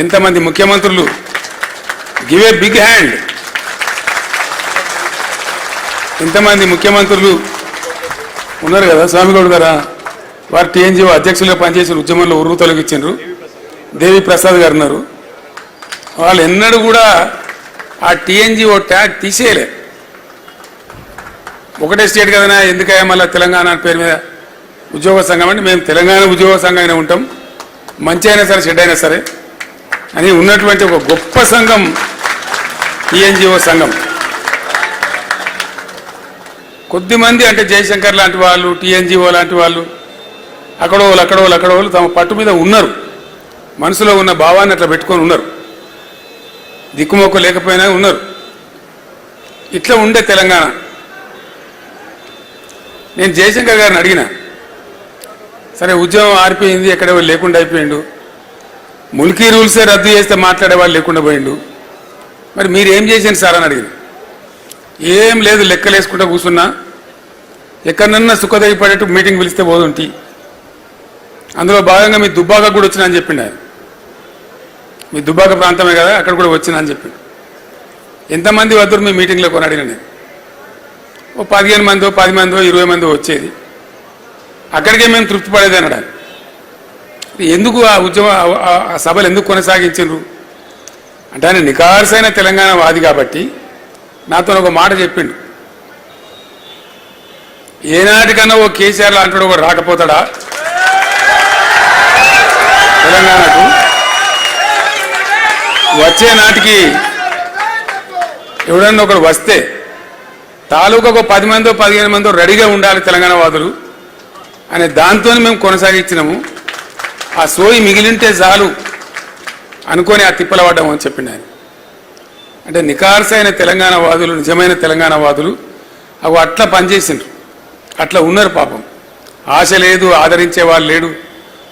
ఎంతమంది ముఖ్యమంత్రులు give a big hand. ఎంతమంది ముఖ్యమంత్రులు ఉన్నారు కదా, స్వామిగౌడ్ గారా వారు టీఎన్జిఓ అధ్యక్షులుగా పనిచేసిన ఉద్యమంలో ఉరుగు తొలగించారు. దేవి ప్రసాద్ గారు ఉన్నారు. వాళ్ళు ఎన్నడూ కూడా ఆ టీఎన్జిఓ ట్యాగ్ తీసేయలే. ఒకటే స్టేట్ కదనా, ఎందుకయ్యా మళ్ళీ తెలంగాణ పేరు మీద ఉద్యోగ సంఘం అంటే మేము తెలంగాణ ఉద్యోగ సంఘంగానే ఉంటాం, మంచి అయినా సరే చెడ్డ అయినా సరే అని ఉన్నటువంటి ఒక గొప్ప సంఘం టీఎన్జిఓ సంఘం. కొద్దిమంది అంటే జయశంకర్ లాంటి వాళ్ళు, టీఎన్జిఓ లాంటి వాళ్ళు అక్కడోళ్ళు తమ పట్టు మీద ఉన్నారు, మనసులో ఉన్న భావాన్ని అట్లా పెట్టుకొని ఉన్నారు, దిక్కుమొక్కు లేకపోయినా ఉన్నారు. ఇట్లా ఉండే తెలంగాణ. నేను జయశంకర్ గారిని అడిగిన, సరే ఉద్యమం ఆరిపోయింది, ఎక్కడ లేకుండా అయిపోయిండు, ముల్కీ రూల్సే రద్దు చేస్తే మాట్లాడేవాళ్ళు లేకుండా పోయిండు, మరి మీరు ఏం చేసింది సార్ అని అడిగిన. ఏం లేదు, లెక్కలేసుకుంటూ కూర్చున్నా, ఎక్కడన్నా సుఖదగి పడేట్టు మీటింగ్ పిలిస్తే పోదుంటి, అందులో భాగంగా మీ దుబ్బాక కూడా వచ్చినా అని చెప్పిండు ఆయన. మీ దుబ్బాక ప్రాంతమే కదా, అక్కడ కూడా వచ్చినా అని చెప్పిండు. ఎంతమంది వద్దరు మీ మీటింగ్లో కొని అడిగిన నేను. ఓ 15 మందో 10 మందో 20 మందో వచ్చేది, అక్కడికే మేము తృప్తి పడేది అన్నాడు. ఎందుకు ఆ ఉద్యమ ఆ సభలు ఎందుకు కొనసాగించారు అంటే ఆయన నికార్సైన తెలంగాణ వాది కాబట్టి నాతో ఒక మాట చెప్పిండు. ఏనాటికన్నా ఓ కేసీఆర్ లాంటి ఒకడు రాకపోతాడా తెలంగాణకు? వచ్చే నాటికి ఎవడన్నా ఒకడు వస్తే తాలూకాకు 10 మందో 15 మందో రెడీగా ఉండాలి తెలంగాణ వాదులు అనే దాంతో మేము కొనసాగించినాము. ఆ సోయి మిగిలింటే చాలు అనుకొని ఆ తిప్పల పడ్డాము అని చెప్పిండు ఆయన. అంటే నికార్సైన తెలంగాణ వాదులు, నిజమైన తెలంగాణ వాదులు అవి అట్లా పనిచేసిండ్రు, అట్లా ఉన్నారు. పాపం ఆశ లేదు, ఆదరించే వాళ్ళు లేడు,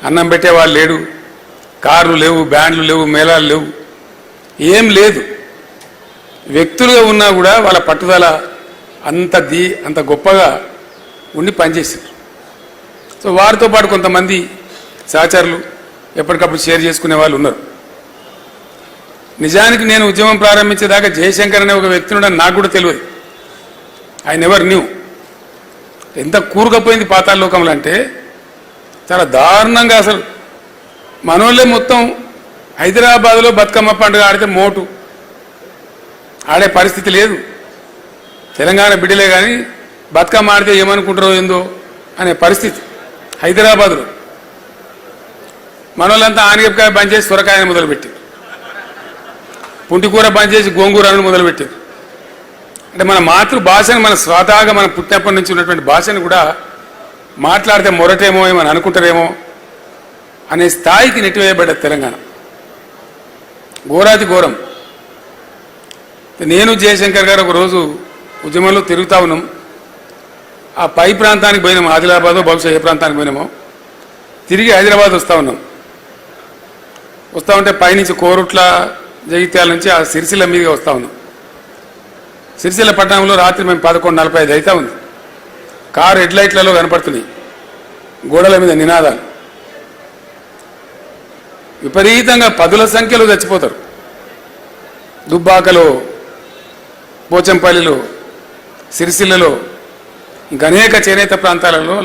అన్నం పెట్టేవాళ్ళు లేడు, కార్లు లేవు, బ్యాండ్లు లేవు, మేళాలు లేవు, ఏం లేదు. వ్యక్తులుగా ఉన్నా కూడా వాళ్ళ పట్టుదల అంత గొప్పగా ఉండి పనిచేసారు. సో వారితో పాటు కొంతమంది సహచరులు ఎప్పటికప్పుడు షేర్ చేసుకునే వాళ్ళు ఉన్నారు. నిజానికి నేను ఉద్యమం ప్రారంభించేదాకా జయశంకర్ అనే ఒక వ్యక్తి ఉండని నాకు కూడా తెలియదు. I never knew. ఎంత కూరుకపోయింది పాతాళ లోకంలో అంటే చాలా దారుణంగా. అసలు మనోళ్ళే మొత్తం హైదరాబాద్లో బతుకమ్మ పండుగ ఆడితే మోటు ఆడే పరిస్థితి లేదు. తెలంగాణ బిడ్డలే కానీ బతుకమ్మ ఆడితే ఏమనుకుంటారో ఏందో అనే పరిస్థితి హైదరాబాద్లో. మనోళ్ళంతా ఆనగకాయ బంద్ చేసి సొరకాయని మొదలుపెట్టారు, పుంటికూర బంద్ చేసి గోంగూరను మొదలుపెట్టారు. అంటే మన మాతృభాషను, మన స్వతహాగా మన పుట్టినప్పటి నుంచి ఉన్నటువంటి భాషను కూడా మాట్లాడితే మొరటేమో ఏమని అనుకుంటారేమో అనే స్థాయికి నెట్టివేయబడ్డ తెలంగాణ. ఘోరాతి ఘోరం. నేను జయశంకర్ గారు ఒకరోజు ఉద్యమంలో తిరుగుతూ ఉన్నాం. ఆ పై ప్రాంతానికి పోయినాము, ఆదిలాబాదో బహుశా ఏ ప్రాంతానికి పోయినామో. తిరిగి హైదరాబాద్ వస్తూ ఉన్నాం. వస్తూ ఉంటే పైనుంచి కోరుట్ల, జగిత్యాల నుంచి ఆ సిరిసిల్ల మీదుగా వస్తూ ఉన్నాం. సిరిసిల్ల పట్టణంలో రాత్రి మేము 11:45 అవుతా ఉంది. కారు హెడ్ లైట్లలో కనపడుతున్నాయి, గోడల మీద నినాదాలు. విపరీతంగా 10ల సంఖ్యలో చచ్చిపోతారు. దుబ్బాకలో, పోచంపల్లిలో, సిరిసిల్లలో, ఇంకా అనేక చేనేత ప్రాంతాలలో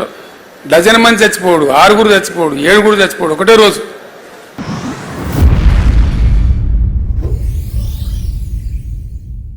డజన్ మంది చచ్చిపోడు, 6 చచ్చిపోడు, 7 చచ్చిపోడు ఒకటే రోజు.